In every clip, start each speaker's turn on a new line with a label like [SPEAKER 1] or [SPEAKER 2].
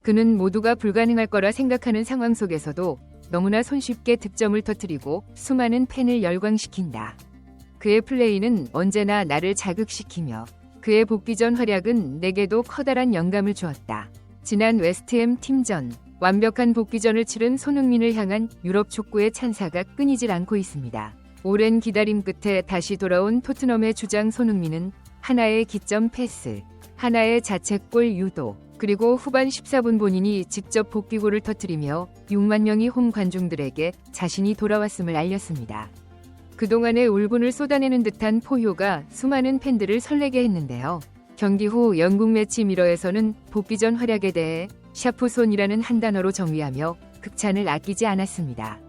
[SPEAKER 1] 그는 모두가 불가능할 거라 생각하는 상황 속에서도 너무나 손쉽게 득점을 터뜨리고 수많은 팬을 열광시킨다. 그의 플레이는 언제나 나를 자극시키며 그의 복귀 전 활약은 내게도 커다란 영감을 주었다. 지난 웨스트햄 팀전, 완벽한 복귀전을 치른 손흥민을 향한 유럽 촉구의 찬사가 끊이질 않고 있습니다. 오랜 기다림 끝에 다시 돌아온 토트넘의 주장 손흥민은 하나의 기점 패스, 하나의 자책골 유도, 그리고 후반 14분 본인이 직접 복귀골을 터뜨리며 6만 명의 홈 관중들에게 자신이 돌아왔음을 알렸습니다. 그동안의 울분을 쏟아내는 듯한 포효가 수많은 팬들을 설레게 했는데요. 경기 후 영국 매치 미러에서는 복귀 전 활약에 대해 샤프손이라는 한 단어로 정의하며 극찬을 아끼지 않았습니다.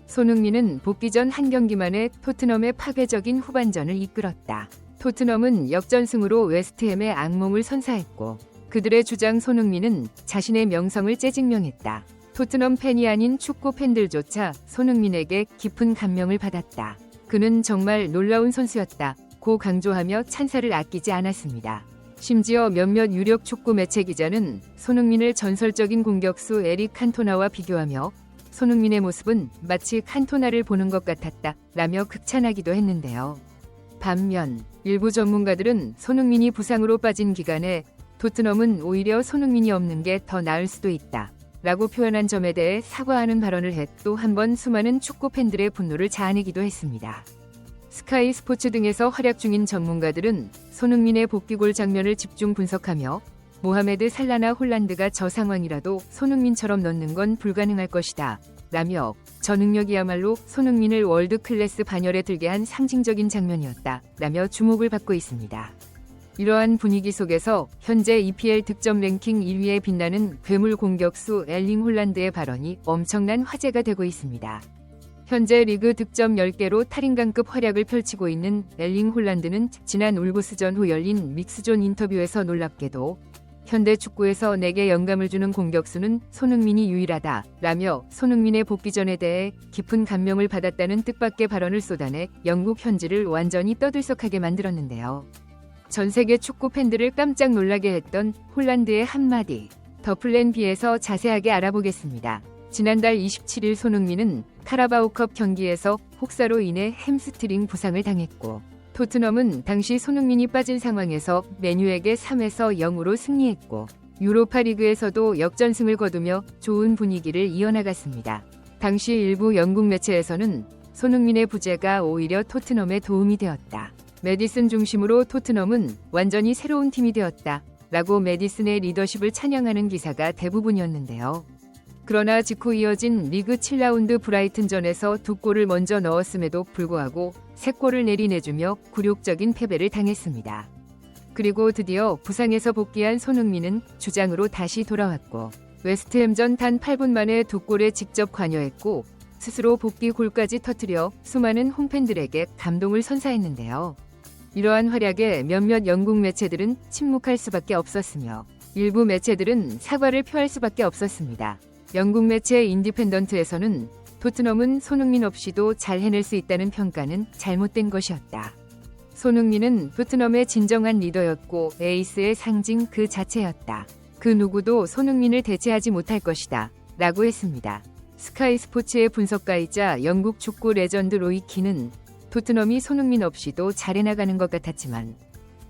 [SPEAKER 1] 손흥민은 복귀 전 한 경기만에 토트넘의 파괴적인 후반전을 이끌었다. 토트넘은 역전승으로 웨스트햄의 악몽을 선사했고 그들의 주장 손흥민은 자신의 명성을 재증명했다. 토트넘 팬이 아닌 축구 팬들조차 손흥민에게 깊은 감명을 받았다. 그는 정말 놀라운 선수였다. 고 강조하며 찬사를 아끼지 않았습니다. 심지어 몇몇 유력 축구 매체 기자는 손흥민을 전설적인 공격수 에릭 칸토나와 비교하며 손흥민의 모습은 마치 칸토나를 보는 것 같았다 라며 극찬하기도 했는데요. 반면 일부 전문가들은 손흥민이 부상으로 빠진 기간에 토트넘은 오히려 손흥민이 없는 게 더 나을 수도 있다 라고 표현한 점에 대해 사과하는 발언을 해 또 한 번 수많은 축구 팬들의 분노를 자아내기도 했습니다. 스카이 스포츠 등에서 활약 중인 전문가들은 손흥민의 복귀골 장면을 집중 분석하며 모하메드 살라나 홀란드가 저 상황이라도 손흥민처럼 넣는 건 불가능할 것이다 라며 저 능력이야말로 손흥민을 월드 클래스 반열에 들게 한 상징적인 장면이었다 라며 주목을 받고 있습니다. 이러한 분위기 속에서 현재 EPL 득점 랭킹 1위에 빛나는 괴물 공격수 엘링 홀란드의 발언이 엄청난 화제가 되고 있습니다. 현재 리그 득점 10개로 탈인강급 활약을 펼치고 있는 엘링 홀란드는 지난 울브스전 후 열린 믹스존 인터뷰에서 놀랍게도 현대 축구에서 내게 영감을 주는 공격수는 손흥민이 유일하다 라며 손흥민의 복귀전에 대해 깊은 감명을 받았다는 뜻밖의 발언을 쏟아내 영국 현지를 완전히 떠들썩하게 만들었는데요. 전 세계 축구 팬들을 깜짝 놀라게 했던 홀란드의 한마디, 더 플랜 B에서 자세하게 알아보겠습니다. 지난달 27일 손흥민은 카라바오컵 경기에서 혹사로 인해 햄스트링 부상을 당했고 토트넘은 당시 손흥민이 빠진 상황에서 맨유에게 3에서 0으로 승리했고 유로파리그에서도 역전승을 거두며 좋은 분위기를 이어나갔습니다. 당시 일부 영국 매체에서는 손흥민의 부재가 오히려 토트넘에 도움이 되었다. 메디슨 중심으로 토트넘은 완전히 새로운 팀이 되었다 라고 메디슨의 리더십을 찬양하는 기사가 대부분이었는데요. 그러나 직후 이어진 리그 7라운드 브라이튼전에서 2골을 먼저 넣었음에도 불구하고 3골을 내리내주며 굴욕적인 패배를 당했습니다. 그리고 드디어 부상에서 복귀한 손흥민은 주장으로 다시 돌아왔고 웨스트햄전 단 8분 만에 2골에 직접 관여했고 스스로 복귀 골까지 터뜨려 수많은 홈팬들에게 감동을 선사했는데요. 이러한 활약에 몇몇 영국 매체들은 침묵할 수밖에 없었으며 일부 매체들은 사과를 표할 수밖에 없었습니다. 영국 매체 인디펜던트에서는 토트넘은 손흥민 없이도 잘 해낼 수 있다는 평가는 잘못된 것이었다. 손흥민은 토트넘의 진정한 리더였고 에이스의 상징 그 자체였다. 그 누구도 손흥민을 대체하지 못할 것이다 라고 했습니다. 스카이 스포츠의 분석가이자 영국 축구 레전드 로이 킨은 토트넘이 손흥민 없이도 잘 해나가는 것 같았지만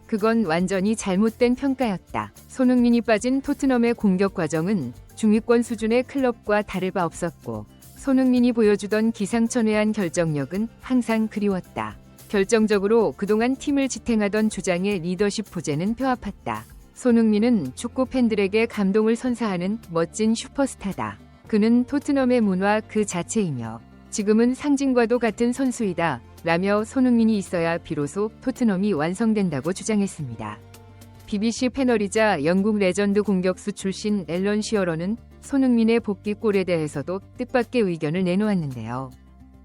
[SPEAKER 1] 그건 완전히 잘못된 평가였다. 손흥민이 빠진 토트넘의 공격 과정은 중위권 수준의 클럽과 다를 바 없었고 손흥민이 보여주던 기상천외한 결정력은 항상 그리웠다. 결정적으로 그동안 팀을 지탱하던 주장의 리더십 부재는 뼈아팠다. 손흥민은 축구 팬들에게 감동을 선사하는 멋진 슈퍼스타다. 그는 토트넘의 문화 그 자체이며 지금은 상징과도 같은 선수이다 라며 손흥민이 있어야 비로소 토트넘이 완성된다고 주장했습니다. BBC 패널이자 영국 레전드 공격수 출신 앨런 시어러는 손흥민의 복귀골에 대해서도 뜻밖의 의견을 내놓았는데요.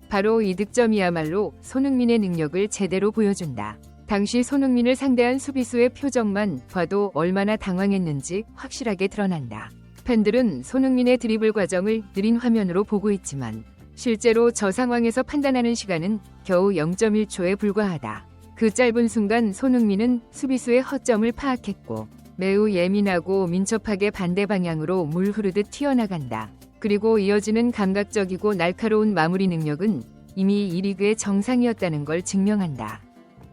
[SPEAKER 1] 바로 이 득점이야말로 손흥민의 능력을 제대로 보여준다. 당시 손흥민을 상대한 수비수의 표정만 봐도 얼마나 당황했는지 확실하게 드러난다. 팬들은 손흥민의 드리블 과정을 느린 화면으로 보고 있지만 실제로 저 상황에서 판단하는 시간은 겨우 0.1초에 불과하다. 그 짧은 순간 손흥민은 수비수의 허점을 파악했고 매우 예민하고 민첩하게 반대 방향으로 물 흐르듯 튀어나간다. 그리고 이어지는 감각적이고 날카로운 마무리 능력은 이미 이 리그의 정상이었다는 걸 증명한다.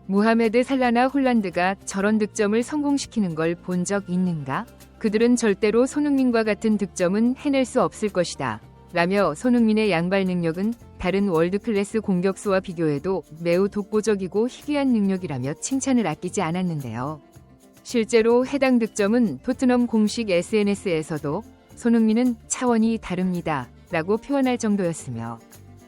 [SPEAKER 1] 무하메드 살라나 홀란드가 저런 득점을 성공시키는 걸 본 적 있는가? 그들은 절대로 손흥민과 같은 득점은 해낼 수 없을 것이다. 라며 손흥민의 양발 능력은 다른 월드클래스 공격수와 비교해도 매우 독보적이고 희귀한 능력이라며 칭찬을 아끼지 않았는데요. 실제로 해당 득점은 토트넘 공식 SNS에서도 손흥민은 차원이 다릅니다. 라고 표현할 정도였으며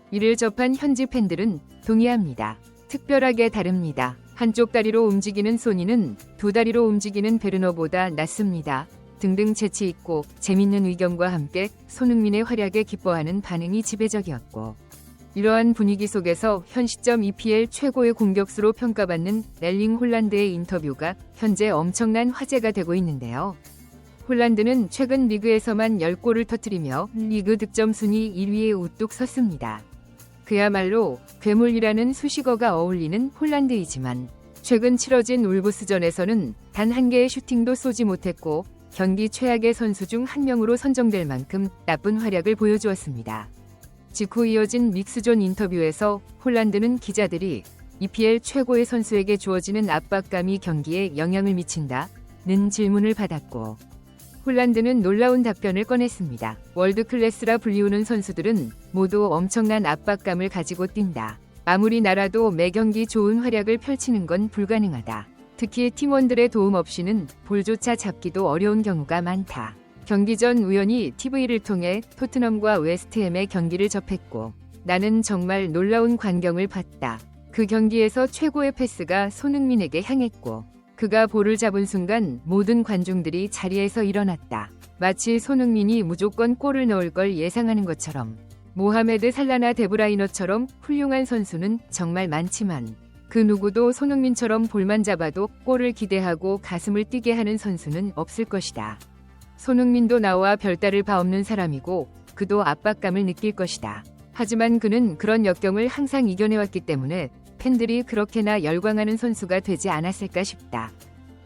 [SPEAKER 1] 이를 접한 현지 팬들은 동의합니다. 특별하게 다릅니다. 한쪽 다리로 움직이는 소니는 두 다리로 움직이는 베르너보다 낫습니다. 등등 재치 있고 재밌는 의견과 함께 손흥민의 활약에 기뻐하는 반응이 지배적이었고 이러한 분위기 속에서 현 시점 EPL 최고의 공격수로 평가받는 엘링 홀란드의 인터뷰가 현재 엄청난 화제가 되고 있는데요. 홀란드는 최근 리그에서만 10골을 터뜨리며 리그 득점 순위 1위에 우뚝 섰습니다. 그야말로 괴물이라는 수식어가 어울리는 홀란드이지만 최근 치러진 울브스전에서는 단 한 개의 슈팅도 쏘지 못했고 경기 최악의 선수 중 한 명으로 선정될 만큼 나쁜 활약을 보여주었습니다. 직후 이어진 믹스존 인터뷰에서 홀란드는 기자들이 EPL 최고의 선수에게 주어지는 압박감이 경기에 영향을 미친다는 질문을 받았고 홀란드는 놀라운 답변을 꺼냈습니다. 월드클래스라 불리우는 선수들은 모두 엄청난 압박감을 가지고 뛴다. 아무리 나라도 매 경기 좋은 활약을 펼치는 건 불가능하다. 특히 팀원들의 도움 없이는 볼조차 잡기도 어려운 경우가 많다. 경기 전 우연히 TV를 통해 토트넘과 웨스트햄의 경기를 접했고 나는 정말 놀라운 광경을 봤다. 그 경기에서 최고의 패스가 손흥민에게 향했고 그가 볼을 잡은 순간 모든 관중들이 자리에서 일어났다. 마치 손흥민이 무조건 골을 넣을 걸 예상하는 것처럼. 모하메드 살라나 데브라이너처럼 훌륭한 선수는 정말 많지만 그 누구도 손흥민처럼 볼만 잡아도 골을 기대하고 가슴을 뛰게 하는 선수는 없을 것이다. 손흥민도 나와 별다를 바 없는 사람이고 그도 압박감을 느낄 것이다. 하지만 그는 그런 역경을 항상 이겨내왔기 때문에 팬들이 그렇게나 열광하는 선수가 되지 않았을까 싶다.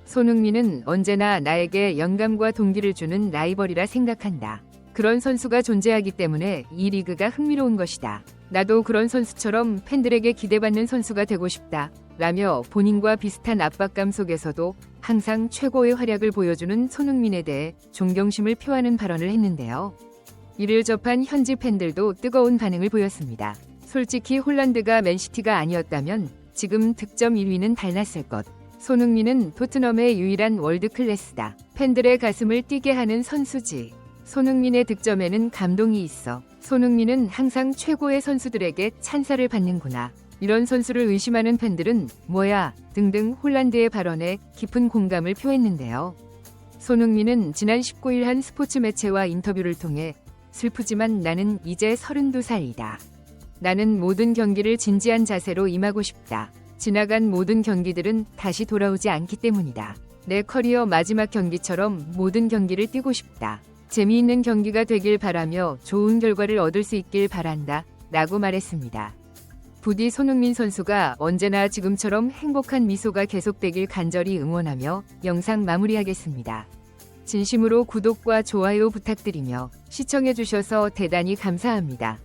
[SPEAKER 1] 손흥민은 언제나 나에게 영감과 동기를 주는 라이벌이라 생각한다. 그런 선수가 존재하기 때문에 이 리그가 흥미로운 것이다. 나도 그런 선수처럼 팬들에게 기대받는 선수가 되고 싶다. 라며 본인과 비슷한 압박감 속에서도 항상 최고의 활약을 보여주는 손흥민에 대해 존경심을 표하는 발언을 했는데요. 이를 접한 현지 팬들도 뜨거운 반응을 보였습니다. 솔직히 홀란드가 맨시티가 아니었다면 지금 득점 1위는 달랐을 것. 손흥민은 토트넘의 유일한 월드클래스다. 팬들의 가슴을 뛰게 하는 선수지. 손흥민의 득점에는 감동이 있어. 손흥민은 항상 최고의 선수들에게 찬사를 받는구나. 이런 선수를 의심하는 팬들은 뭐야 등등 홀란드의 발언에 깊은 공감을 표했는데요. 손흥민은 지난 19일 한 스포츠 매체와 인터뷰를 통해 슬프지만 나는 이제 32살이다. 나는 모든 경기를 진지한 자세로 임하고 싶다. 지나간 모든 경기들은 다시 돌아오지 않기 때문이다. 내 커리어 마지막 경기처럼 모든 경기를 뛰고 싶다. 재미있는 경기가 되길 바라며 좋은 결과를 얻을 수 있길 바란다. 라고 말했습니다. 부디 손흥민 선수가 언제나 지금처럼 행복한 미소가 계속되길 간절히 응원하며 영상 마무리하겠습니다. 진심으로 구독과 좋아요 부탁드리며 시청해주셔서 대단히 감사합니다.